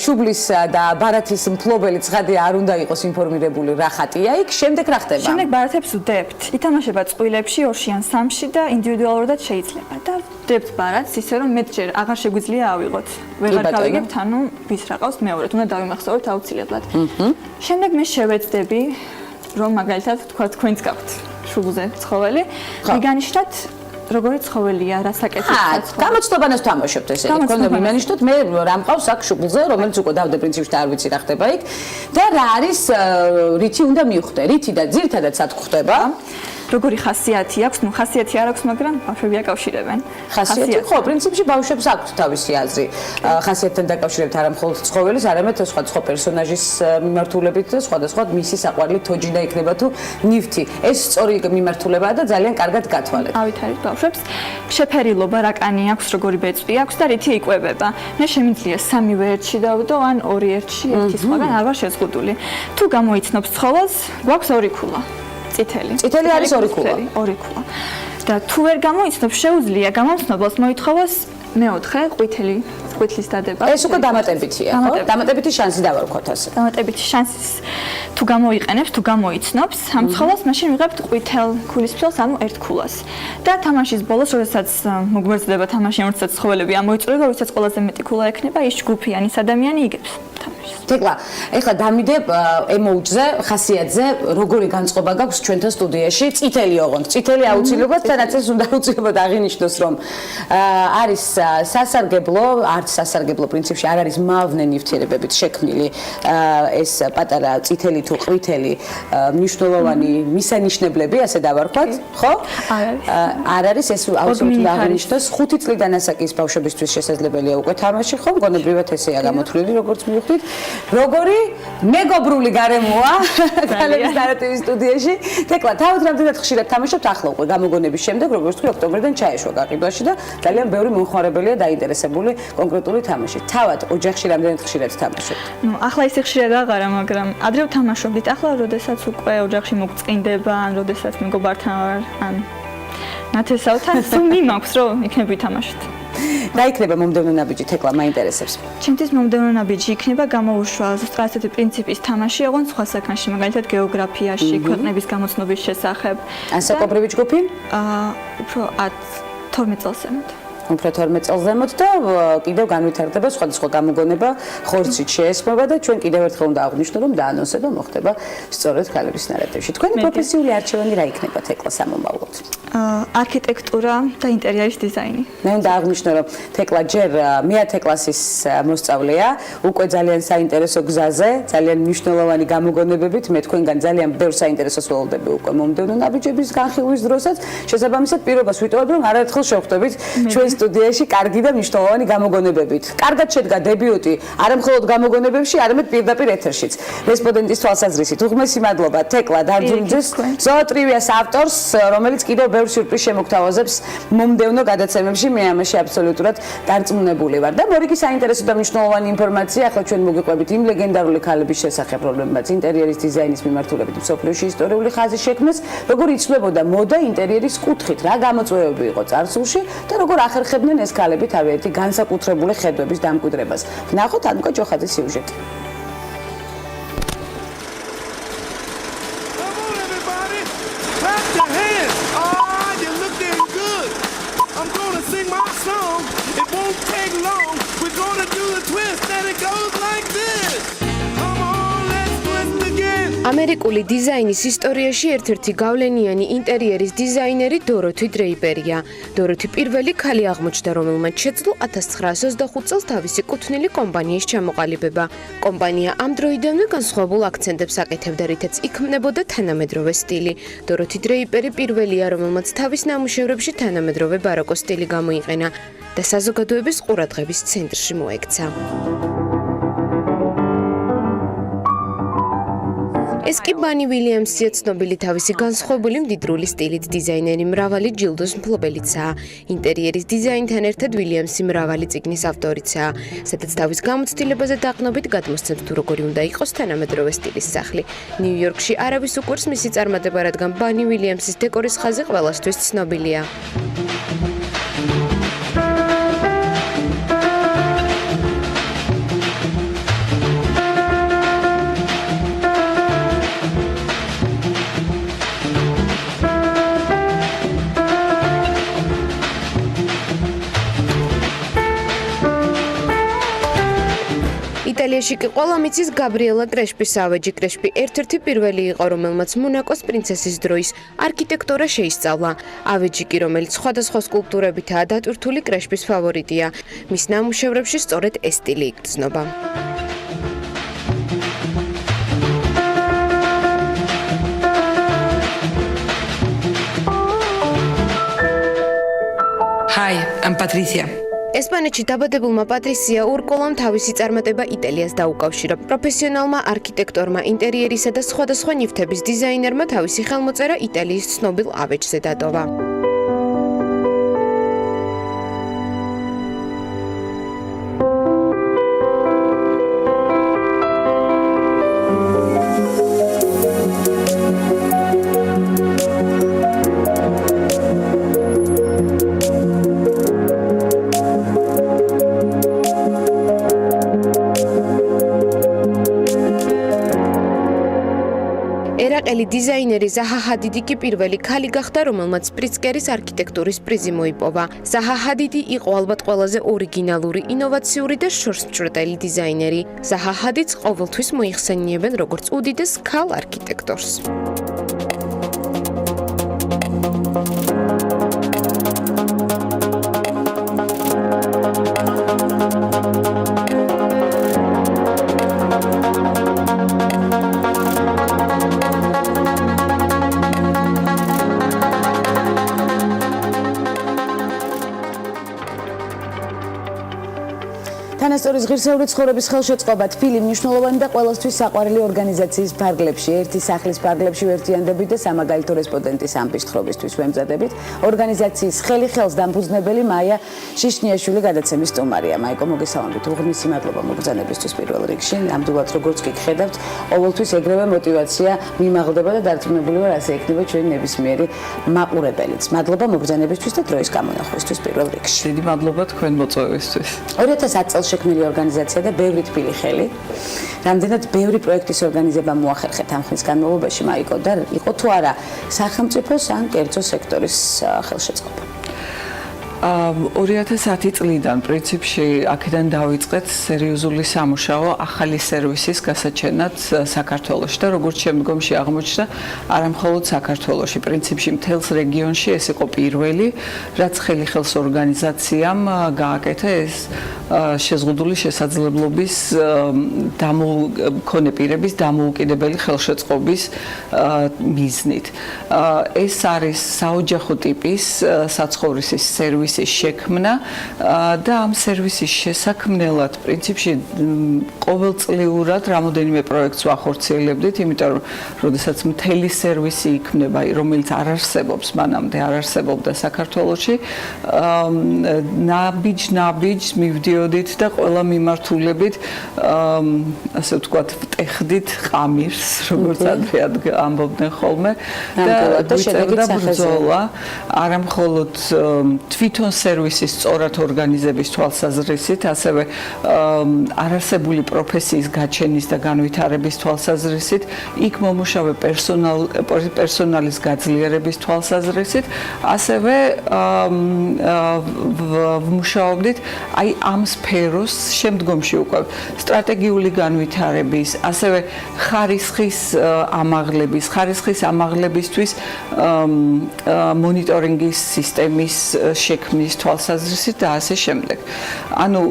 შუბლის და ბარათის მფლობელი ცხადია არ უნდა იყოს ინფორმირებული რა ხატია იქ. შემდეგ რა ხდება? შემდეგ ბარათებს ვდებთ. ითამაშება წყვილებში 2-ში ან 3-ში და ინდივიდუალურადაც შეიძლება და ვდებთ ბარათს ისე რომ მეტჯერ აღარ შეგვიძლია ავიღოთ. ვეღარ გავიგებთ, ანუ ვის რაყავს მეორედ, უნდა დავიმახსოვროთ აუცილებლად. შემდეგ მე შევეცდები, რომ მაგალითად თქვა თქვენც გაქვთ შუბლზე ცხოველი, მიგანიშნოთ როგორი ცხოველია, რა საკეთებს ცხოველი. გამოცდობანას თამაშობთ ესე. თქვენ მიმანიშნოთ, მე რა მყავს აქ შუბლზე, რომელიც უკვე დავდე პრინციპში არ ვიცი რა ხდება იქ და რა არის რითი უნდა მივხვდე, რითი და ძირთადად სად ხდება. როგორი ხასიათი აქვს? ნუ ხასიათი არ აქვს, მაგრამ ბავშვები აკავშირებენ. ხასიათი? ხო, პრინციპში ბავშვებს აქვთ თავისი აზრი. ხასიათთან დაკავშირებით არა მხოლოდ ცხოველის, არამედ სხვადასხვა პერსონაჟის მიმართულებით და სხვადასხვა მისი საყვარელი თოჯი და იქნება თუ ნივთი. ეს სწორი მიმართულებაა და ძალიან კარგად გათვალეთ. ავითარებთ ბავშვებს. შეფერილობა რა კანი აქვს, როგორი ბეწვი აქვს და რითი იკვებება. მე შემიძლია 3 ერთში დავდო ან 2 ერთში, ერთი სხვაგან არ ვარ შეზღუდული. თუ გამოიცნობს ცხოველს, გვაქვს 2 ქულა. წითელი. წითელი არის 2 ქულა. 2 ქულა. და თუ ვერ გამოიცნობს, შეუძლია გამომცნობელს მოითხოვოს მეოთხე ყვითელი ყვითლის დადება. ეს უკვე დამატებითია, ხო? დამატებითი შანსი დავარქვათ ასე. დამატებითი შანსის თუ გამოიყენებს, თუ გამოიცნობს ამ ცხოველს, მაშინ ვიღებთ ყვითელ ქულისფრელს, ანუ ერთ ქულას. და თამაშის ბოლოს, როდესაც მოგვერძდება თამაში, როდესაც ცხოველები ამოიწურება, როდესაც ყველაზე მეტი ქულა ექნება, ის ჯგუფიანი ადამიანი იგებს თამაშს. თეკლა, ეხლა დამიდებ ემოუჯზე, ხასიათზე, როგორი განწყობა გაქვს ჩვენთან სტუდიაში? წითელი ოღონდ, წითელი აუცილებლად, სადაც ეს უნდა აუცილებლად აღინიშნოს, რომ არის სასარგებლო, არც სასარგებლო პრინციპში არ არის მავნე ნივთიერებებით შექმნილი ეს პატარა წითელი თუ ყვითელი მნიშვნელოვანი მისანიშნებლები, ასე დავარქვათ, ხო? არ არის ეს აუცილებლად აღინიშნოს 5 წლიდან ასაკის ბავშვებისთვის შესაძლებელია უკვე თამაში, ხო? მგონებრივად ესეა გამოთვლილი, როგორც მივხვდით. როგორი მეგობრული გარემოა ქალების ნარატივის სტუდიაში. თეკლა, თავად რამდენად ხშირად თამაშობთ ახლა უკვე გამოგონების შემდეგ, როგორც თქვი, ოქტომბრიდან ჩაეშვა გაყიდვაში და ძალიან ბევრი მომხმარებელია დაინტერესებული კონკრეტული თამაშით. თავად ოჯახში რამდენად ხშირად თამაშობთ? ნუ ახლა ისე ხშირად აღარა, მაგრამ ადრე ვთამაშობდით. ახლა როდესაც უკვე ოჯახში მოგწყინდება, ან როდესაც მეგობართან ვარ, ან ნათესავთან, სულ მიმაქვს, რომ იქნებ ვითამაშოთ. რა იქნება მომდევნო ნაბიჯი, თეკლა, მაინტერესებს. ჩემთვის მომდევნო ნაბიჯი იქნება გამოუშვა ზუსტად ასეთი პრინციპის თამაში, ოღონდ სხვა საქმეში, მაგალითად გეოგრაფიაში, ქვეყნების გამოცნობის შესახებ. ასაკობრივი ჯგუფი? უფრო 12 წელსემდე. უფრო 12 წელს ზემოთ და კიდევ განვითარდება სხვადასხვა გამოგონება, ხორცით შეესმება და ჩვენ კიდევ ერთხელ უნდა აღვნიშნო, რომ დაანონსება მოხდება სწორედ ქალების ნარატივში. თქვენი პროფესიული არჩევანი რა იქნება თეკლა სამომავლოდ? არქიტექტურა და ინტერიერის დიზაინი. მე უნდა აღვნიშნო, რომ თეკლა ჯერ მე-10 კლასის მოსწავლეა, უკვე ძალიან საინტერესო გზაზე, ძალიან მნიშვნელოვანი გამოგონებებით, მე თქვენგან ძალიან ბევრ საინტერესოს ველოდები უკვე მომდევნო ნაბიჯების განხილვის დროსაც. შესაბამისად, პირობას ვიტოვებ, რომ არაერთხელ შევხვდებით ჩვენ სტუდიაში კარგი და მნიშვნელოვანი გამოგონებებით. კარგად შედგა დებიუტი არა მხოლოდ გამოგონებებში, არამედ პირდაპირ ეთერშიც. რესპონდენტის თვალსაზრისით უღმესი მადლობა თეკლა დარჯუნიძეს, ზოოტრივიას ავტორს, რომელიც კიდევ ბევრ სიურპრიზს შემოგთავაზებს მომდევნო გადაცემებში. მე ამაში აბსოლუტურად დარწმუნებული ვარ. და მორიგი საინტერესო და მნიშვნელოვანი ინფორმაცია ახლა ჩვენ მოგიყვებით იმ ლეგენდარული ქალების შესახებ, რომლებმაც ინტერიერის დიზაინის მიმართულებით მსოფლიოში ისტორიული ხაზი შექმნეს, როგორ იცვლებოდა მოდა ინტერიერის კუთხით, რა გამოწვევები იყო წარსულში და როგორ ახერხებდნენ ეს ქალები თავიანთი განსაკუთრებული ხედვების დამკვიდრებას. ვნახოთ ანუკა ჯოხაძის სიუჟეტი. ამერიკული დიზაინის ისტორიაში ერთ-ერთი გავლენიანი ინტერიერის დიზაინერი დოროთი დრეიპერია. დოროთი პირველი ქალი აღმოჩნდა, რომელმაც შეძლო 1925 წელს თავისი კუთვნილი კომპანიის ჩამოყალიბება. კომპანია ამ დროიდანვე განსხვავებულ აქცენტებს აკეთებდა, რითაც იქმნებოდა თანამედროვე სტილი. დოროთი დრეიპერი პირველია, რომელმაც თავის ნამუშევრებში თანამედროვე ბაროკოს სტილი გამოიყენა და საზოგადოების ყურადღების ცენტრში მოექცა. ეს კი ბანი ვილიამსია, ცნობილი თავისი განსხვავებული მდიდრული სტილით დიზაინერი, მრავალი ჯილდოს მფლობელიცაა. ინტერიერის დიზაინთან ერთად ვილიამსი მრავალი წიგნის ავტორიცაა, სადაც თავის გამოცდილებაზე დაყნობით გადმოსცემს თუ როგორი უნდა იყოს თანამედროვე სტილის სახლი. ნიუ-იორკში არავის უყვარს მისი წარმატება, რადგან ბანი ვილიამსის დეკორის ხაზი ყველასთვის ცნობილია. იტალიაში კი ყველა მიცის გაბრიელა კრეშპის ავეჯი. კრეშპი ერთ-ერთი პირველი იყო, რომელმაც მონაკოს პრინცესის დროის არქიტექტურა შეისწავლა. ავეჯი კი, რომელიც სხვადასხვა სკულპტურებითაა დატვირთული, კრეშპის ფავორიტია. მის ნამუშევრებში სწორედ ეს სტილი იგრძნობა. Hi, I'm Patricia. ესპანეთში დაბადებულმა პატრისია ურკოლამ თავისი წარმატება იტალიას დაუკავშირა. პროფესიონალმა არქიტექტორმა, ინტერიერისა და სხვადასხვა ნივთების დიზაინერმა თავისი ხელმოწერა იტალიის ცნობილ ავეჯზე დატოვა. დიზაინერი ზაჰა ჰადიდი კი პირველი ქალი გახდა, რომელმაც პრიცკერის არქიტექტურის პრიზი მოიპოვა. ზაჰა ჰადიდი იყო ალბათ ყველაზე ორიგინალური, ინოვაციური და შორსმჭრდელი დიზაინერი. ზაჰა ჰადიდს ყოველთვის მოიხსენიებენ როგორც უდიდეს ქალ არქიტექტორს. თანასწორის ღირსეული ცხოვრების ხელშეწყობა თბილი მნიშვნელოვანი და ყველასთვის საყვარელი ორგანიზაციის ფარგლებში, ერთი სახლის ფარგლებში ვერთიანდებით და სამაგალითო რესპონდენტის ამბის თხრობისთვის ვემზადებით. ორგანიზაციის ხელი ხელს დამფუძნებელი მაია შიშნიაშვილი გადაცემის სტუმარია. მაიკო, მოგესალმებით. უღრმესი მადლობა მოგზანებისთვის პირველ რიგში. ნამდვილად როგორც კი გხედავთ, ყოველთვის ეგრევე მოტივაცია მიმაღლდება და დარწმუნებული ვარ, ასე იქნება ჩვენი ნებისმიერი მაყურებელიც. მადლობა მოგზანებისთვის და დროის გამონახვისთვის პირველ რიგში. დიდი მადლობა თქვენ მოწვევისთვის. 2010 წელს შექმნილი ორგანიზაცია და ბევრი თბილი ხელი. რამდენად ბევრი პროექტის ორგანიზება მოახერხეთ ამ ხნის განმავლობაში, მაიკო, და იყო თუ არა სახელმწიფოს ან კერძო სექტორის ხელშეწყობა? 2010 წლიდან პრინციპში აქედან დავიწყეთ სერიოზული სამუშაო ახალი სერვისის გასაჩენად საქართველოში და როგორც შემდგომში აღმოჩნდა, არა მხოლოდ საქართველოში, პრინციპში მთელს რეგიონში ეს იყო პირველი, რაც ხელი ხელს ორგანიზაციამ გააკეთა ეს შეზღუდული შესაძლებლობის მქონე პირების დამოუკიდებელი ხელშეწყობის მიზნით. ეს არის საოჯახო ტიპის საცხოვრისის სერვისი შექმნა და ამ სერვისის შესაქმნელად პრინციპში ყოველწლიურად რამოდენიმე პროექტს ვახორციელებდით, იმიტომ რომ როდესაც მთელი სერვისი იქმნება, რომელიც არ არსებობს, მანამდე არ არსებობდა საქართველოში, ნაბიჯ მივდიოდით და ყველა მიმართულებით, ასე ვთქვათ, ვტეხდით ყამირს, როგორც ადრე ამბობდნენ ხოლმე და ვიწერდა ბრძოლა, არა მხოლოდ თვითონ სერვისის სწორად ორგანიზების თვალსაზრისით, ასევე არარსებული პროფესიის გაჩენის და განვითარების თვალსაზრისით, იქ მომუშავე პერსონალის გაძლიერების თვალსაზრისით, ასევე ვმუშაობდით აი ამ სფეროს შემდგომში უკვე სტრატეგიული განვითარების, ასევე ხარისხის ამაღლებისთვის მონიტორინგის სისტემის შექმნის თვალსაზრისით და ასე შემდეგ. ანუ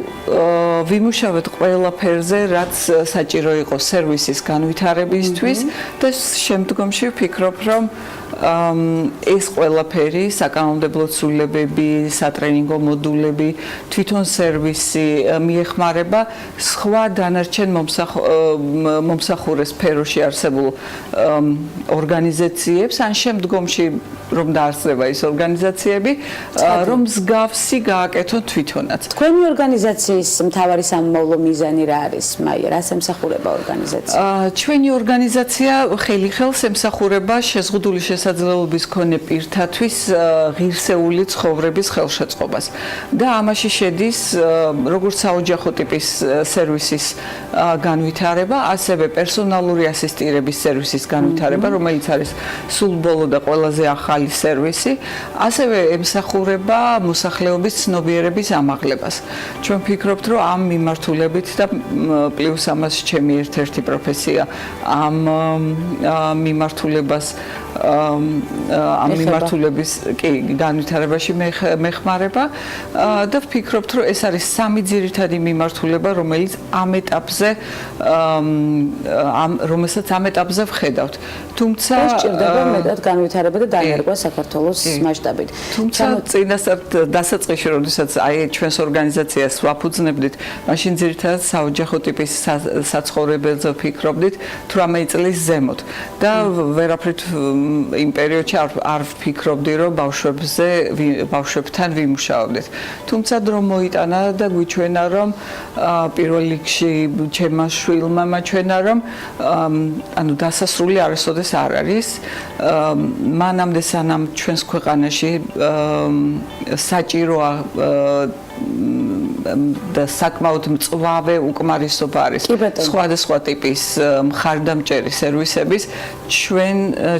ვიმუშავეთ ყველაფერზე, რაც საჭირო იყო სერვისის განვითარებისთვის და შემდგომში ვფიქრობ, რომ ეს ყველაფერი, საკანონმდებლო ცვლილებები, სატრენინგო მოდულები, თვითონ სერვისი მიეხმარება სხვა დანარჩენ მომსახურე სფეროში არსებულ ორგანიზაციებს, ან შემდგომში რომ დაარსდება ეს ორგანიზაციები, რომ მსგავსი გააკეთონ თვითონაც. თქვენი ორგანიზაციის მთავარი სამომავლო მიზანი რა არის, მაია? რას ემსახურება ორგანიზაცია? ჩვენი ორგანიზაცია ხელი ხელს ემსახურება შეზღუდული შესაძლებლობის მქონე პირთათვის ღირსეული ცხოვრების ხელშეწყობას და ამაში შედის როგორც საოჯახო ტიპის სერვისის განვითარება, ასევე პერსონალური ასისტირების სერვისის განვითარება, რომელიც არის სულ ბოლო და ყველაზე ახალი სერვისი, ასევე ემსახურება მოსახლეობის ცნობიერების ამაღლებას. ჩვენ ვფიქრობთ, რომ ამ მიმართულებით და პლუს ამას ჩემი ერთ-ერთი პროფესია ამ მიმართულებას ამ მიმართულების განვითარებაში მეხმარება და ვფიქრობთ, რომ ეს არის სამი ძირითადი მიმართულება, რომელსაც ამ ეტაპზე ვხედავთ. თუმცა სჭირდება მეტად განვითარება და დანერგვა საქართველოს მასშტაბით. თუმცა წინასწარ დასაწყისში, როდესაც აი ჩვენს ორგანიზაციას ვაფუძნებდით, მაშინ ძირითადად საოჯახო ტიპის საცხოვრებელზე ვფიქრობდით 18 წლის ზემოთ და ვერაფრით იმ პერიოდში არ ვფიქრობდი, რომ ბავშვებთან ვიმუშაობდეთ. თუმცა დრო მოიტანა და გვიჩვენა, რომ პირველ რიგში ჩემმა შვილმა მაჩვენა, რომ ანუ დასასრული არასოდეს არ არის. მანამდე სანამ ჩვენს ქვეყანაში საჭიროა და საკმაოდ მწვავე უკმარისობა არის სხვადასხვა ტიპის მხარდამჭერი სერვისების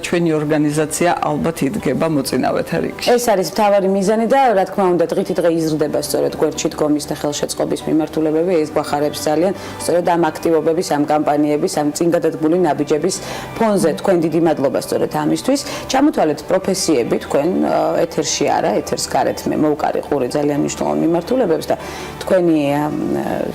ჩვენი ორგანიზაცია ალბათ იდგება მოწინავეთა რიგში. ეს არის მთავარი მიზანი და რა თქმა უნდა დღითი დღე იზრდება სწორედ გვერდში დგომის და ხელშეწყობის მიმართულებები ეს გვახარებს ძალიან სწორედ ამ აქტივობების ამ კამპანიების ამ წინ გადადგმული ნაბიჯების ფონზე თქვენ დიდი მადლობა სწორედ ამისთვის ჩამოთვალეთ პროფესიები თქვენ ეთერში არა ეთერს გარეთ მე მოვკარი ყური ძალიან მნიშვნელოვან მიმართულებებს და თქვენი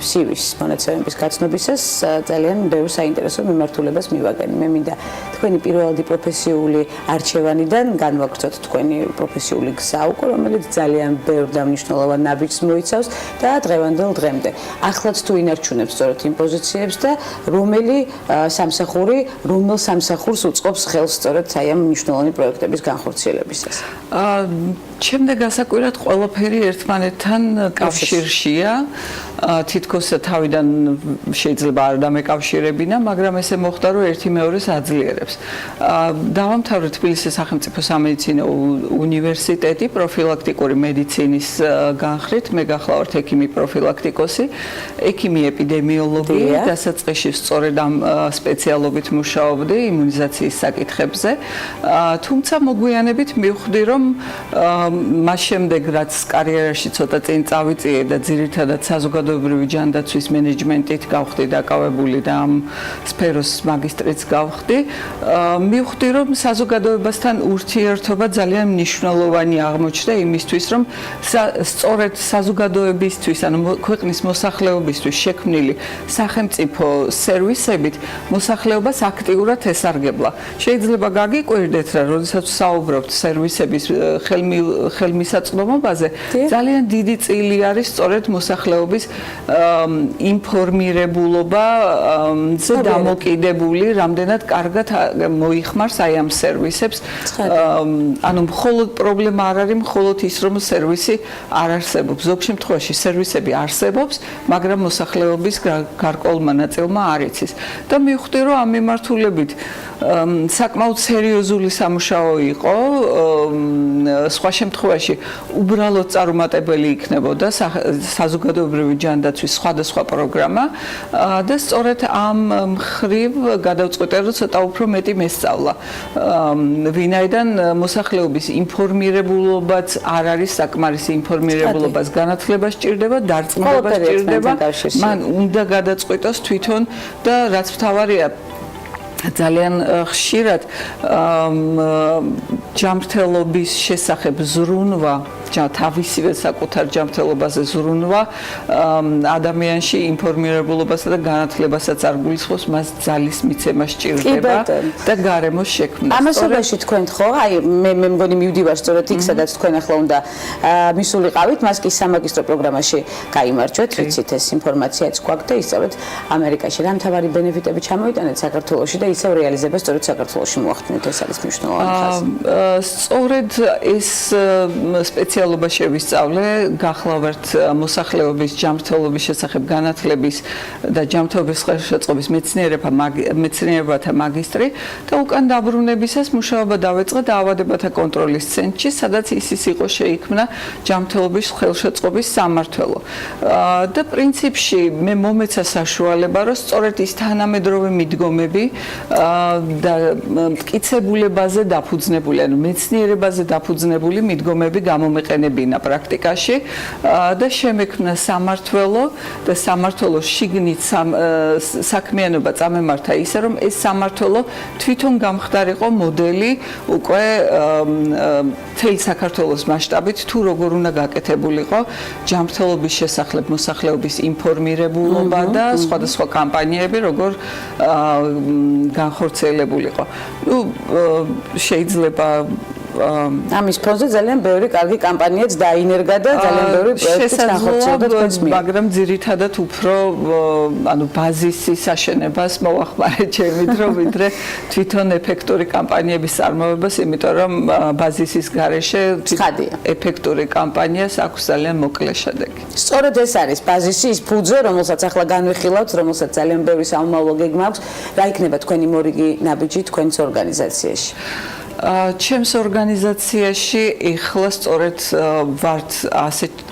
CV-ის მონაცემების გაცნობისას ძალიან ბევრ საინტერესო მიმართულებას მივაგენი. მე მინდა თქვენი პირველადი პროფესიული არჩევანიდან განვაგრძოთ თქვენი პროფესიული გზა უკვე, რომელიც ძალიან ბევრ და მნიშვნელოვან ნაბიჯს მოიცავს და დღევანდელ დღემდე. ახლაც თუ ინარჩუნებს სწორედ იმ პოზიციებს და რომელ სამსახურს უწყობს ხელს სწორედ აი ამ მნიშვნელოვანი პროექტების განხორციელებისას. შემდეგ გასაკვირად ყველაფერი ერთმანეთთან კავშირშია. თითქოს თავიდან შეიძლება არ დამეკავშირებინა, მაგრამ ესე მოხდა, რომ ერთი მეორეს აძლიერებს. დავამთავრე თბილისის სახელმწიფო სამედიცინო უნივერსიტეტი პროფილაქტიკური მედიცინის განხრით. მე გახლავართ ექიმი პროფილაქტიკოსი, ექიმი ეპიდემიოლოგი, დასაწყისში სწორედ ამ სპეციალობით მუშაობდი იმუნიზაციის საკითხებზე. თუმცა მოგვიანებით მივხვდი, რომ მას შემდეგ რაც კარიერაში ცოტა წინ წავიწიე და ძირითადად საზოგადოებრივი ჯანდაცვის მენეჯმენტით გავხდი დაკავებული და ამ სფეროს მაგისტრიც გავხდი, მივხვდი, რომ საზოგადოებასთან ურთიერთობა ძალიან მნიშვნელოვანი აღმოჩნდა იმისთვის, რომ სწორედ საზოგადოებისთვის, ანუ ქვეყნის მოსახლეობისთვის შექმნილი სახელმწიფო სერვისებით მოსახლეობას აქტიურად ესარგებლა. შეიძლება გაგიკვირდეთ რა, როდესაც საუბრობთ სერვისების ხელმისაწვდომობაზე, ძალიან დიდი წილი არის სწორედ მოსახლეობის ინფორმირებულობა ზე დამოკიდებული, რამდენად კარგად მოიხმარს აი ამ სერვისებს. ანუ მხოლოდ პრობლემა არ არის მხოლოდ ის, რომ სერვისი არ არსებობს. ზოგ შემთხვევაში სერვისები არსებობს, მაგრამ მოსახლეობის გარკვეულმა ნაწილმა არ იცის. და მივხვდი, რომ ამ მიმართულებით საკმაოდ სერიოზული სამუშაო იყო. სხვა შემთხვევაში უბრალოდ წარუმატებელი იქნებოდა საზოგადოებრივი ჯანდაცვის სხვადასხვა პროგრამა და სწორედ ამ მხრივ გადავწყვიტე, რომ ცოტა უფრო მეტი მესწავლა. ვინაიდან მოსახლეობის ინფორმირებულობაც არ არის საკმარისი ინფორმირებულობას განათლება სჭირდება, დარწმუნება სჭირდება. მან უნდა გადაწყვიტოს თვითონ და რაც მთავარია ძალიან ხშირად ჯანმრთელობის შესახებ ზრუნვა, თავისივე საკუთარ ჯანმრთელობაზე ზრუნვა ადამიანში ინფორმირებულობასა და განათლებასაც არ გულისხმობს, მას ძალის მიცემა სჭირდება და გარემოს შექმნა. ამასობაში თქვენ ხო, აი მე მგონი მივდივარ სწორედ იქ, სადაც თქვენ ახლა უნდა მისულიყავით, მას კი სამაგისტრო პროგრამაში გაიმარჯვეთ, ვიცით ეს ინფორმაციაც გვაქვს და ისწავლეთ ამერიკაში. რა მთავარი ბენეფიტები ჩამოიტანეთ საქართველოში და ისევ რეალიზება სწორედ საქართველოში მოახდინეთ, ეს არის მნიშვნელოვანი ხაზი. სწორედ ეს სპეციალობა შევისწავლე, გახლავართ მოსახლეობის ჯანმრთელობის შესახებ განათლების და ჯანმრთელობის ხელშეწყობის მეცნიერებათა მაგისტრი და უკან დაბრუნებისას მუშაობა დავეწყე დაავადებათა კონტროლის ცენტრში, სადაც ის იყო შეიქმნა ჯანმრთელობის ხელშეწყობის სამმართველო. და პრინციპში მე მომეცა საშუალება, რომ სწორედ ის თანამედროვე მიდგომები და მტკიცებულებაზე დაფუძნებული, ანუ მეცნიერებაზე დაფუძნებული მიდგომები გამომეყენებინა პრაქტიკაში და შემექმნა სამმართველო და სამმართველოს შიგნით საქმიანობა წამემართა ისე, რომ ეს სამმართველო თვითონ გამხდარიყო მოდელი უკვე მთელი საქართველოს მასშტაბით, თუ როგორ უნდა გაკეთებულიყო ჯანმრთელობის შესახებ მოსახლეობის ინფორმირებულობა და სხვადასხვა კამპანიები როგორ განხორციელებულიყო. ნუ შეიძლება ამის ფონზე ძალიან ბევრი კარგი კამპანიაც დაინერგა და ძალიან ბევრი პროექტიც განხორციელდა თქვენს მიერ. მაგრამ ძირითადად უფრო ანუ ბაზისის აშენებას მოახმარე ჩემი დრო, ვიდრე თვითონ ეფექტური კამპანიების წარმოებას, იმიტომ რომ ბაზისის გარეშე ეფექტური კამპანიას აქვს ძალიან მოკლე შედეგი. სწორედ ეს არის ბაზისი, ის ფუძე, რომელსაც ახლა განვიხილავთ, რომელსაც ძალიან ბევრი საომავლო გეგმა აქვს, რა იქნება თქვენი მორიგი ნაბიჯი თქვენს ორგანიზაციაში? ჩემს ორგანიზაციაში ეხლა სწორედ ვართ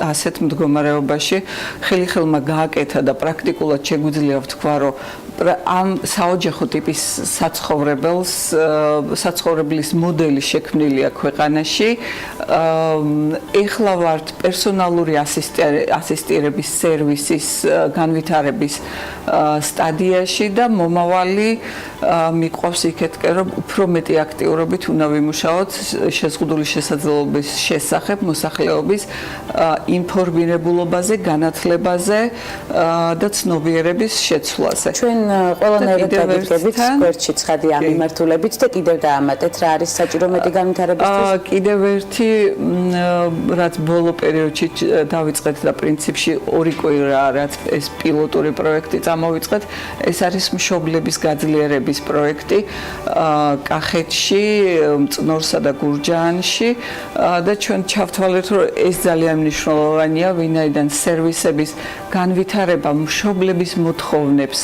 ასეთ მდგომარეობაში, ხელი-ხელმა გააკეთა და პრაქტიკულად შეგვიძლია ვთქვა, რომ ამ საოჯახო ტიპის საცხოვრებლის მოდელი შექმნილია ქვეყანაში. ეხლა ვართ პერსონალური ასისტირების სერვისის განვითარების სტადიაში და მომავალი მიყვავს იქეთკენ, რომ უფრო მეტი აქტიურობით უნდა ვიმუშაოთ შეზღუდული შესაძლებლობის შესახებ მოსახლეობის ინფორმირებულობაზე, განათლებაზე და ცნობიერების შეცვლაზე. ჩვენ ყველანაირად დაგიწყებით გვერდში ცხადი ამ მიმართულებით და კიდევ დაამატეთ რა არის საჭირო მეტი განვითარებისთვის. კიდევ ერთი რაც ბოლო პერიოდში დავიწყეთ და პრინციპში 2 კვირა რაც ეს პილოტური პროექტი წამოვიწყეთ, ეს არის მშობლების გაძლიერების პროექტი კახეთში, მწნორსა და გურჯაანში და ჩვენ ჩავთვალეთ, რომ ეს ძალიან მნიშვნელოვანია, ვინაიდან სერვისების განვითარება მშობლების მოთხოვნებს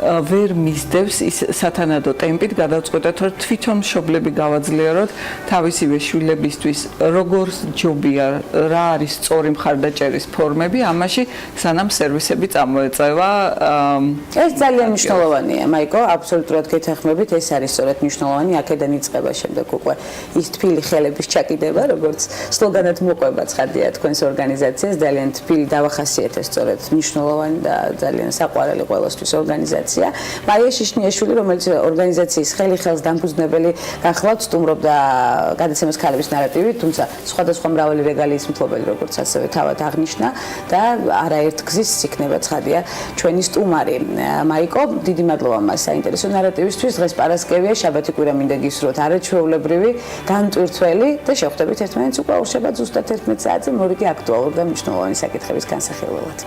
ვერ მისდევს ის სათანადო ტემპით, გადავწყვეტეთ, რომ თვითონ მშობლები გავაძლიეროთ თავისივე შვილებისთვის როგორ ჯობია, რა არის სწორი მხარდაჭერის ფორმები, ამაში სანამ სერვისები წამოეწევა. ეს ძალიან მნიშვნელოვანია, მაიკო, აბსოლუტურად გეთანხმებით, ეს არის სწორედ მნიშვნელოვანი, აქედან იწყება შემდეგ უკვე ის თბილი ხელების ჩაკიდება, როგორც სლოგანად მოყვება ცხადია თქვენს ორგანიზაციას, ძალიან თბილი დავახასიათეთ სწორედ მნიშვნელოვანი და ძალიან საყვარელი ყველასთვის ორგანიზაცია. მაია შიშნიაშვილი, რომელიც ორგანიზაციის ხელი-ხელს დამფუძნებელი გახლავთ, სტუმრობდა გადაცემას ქალების ნარატივი, თუმცა სხვადასხვა მრავალი რეგალიის მფლობელი, როგორც ასევე თავად აღნიშნა და არაერთ გზის იქნება ცხადია ჩვენი სტუმარი. მაიკო, დიდი მადლობა მას საინტერესო ნარატივისთვის. დღეს პარასკევია, შაბათი კვირა მინდა გისურვოთ არაჩვეულებრივი, განტვირთველი და შევხვდებით ერთმანეთს უკვე ორშაბათ ზუსტად 11 საათზე მორიგი აქტუალური და მნიშვნელოვანი საკითხების განსახილველად.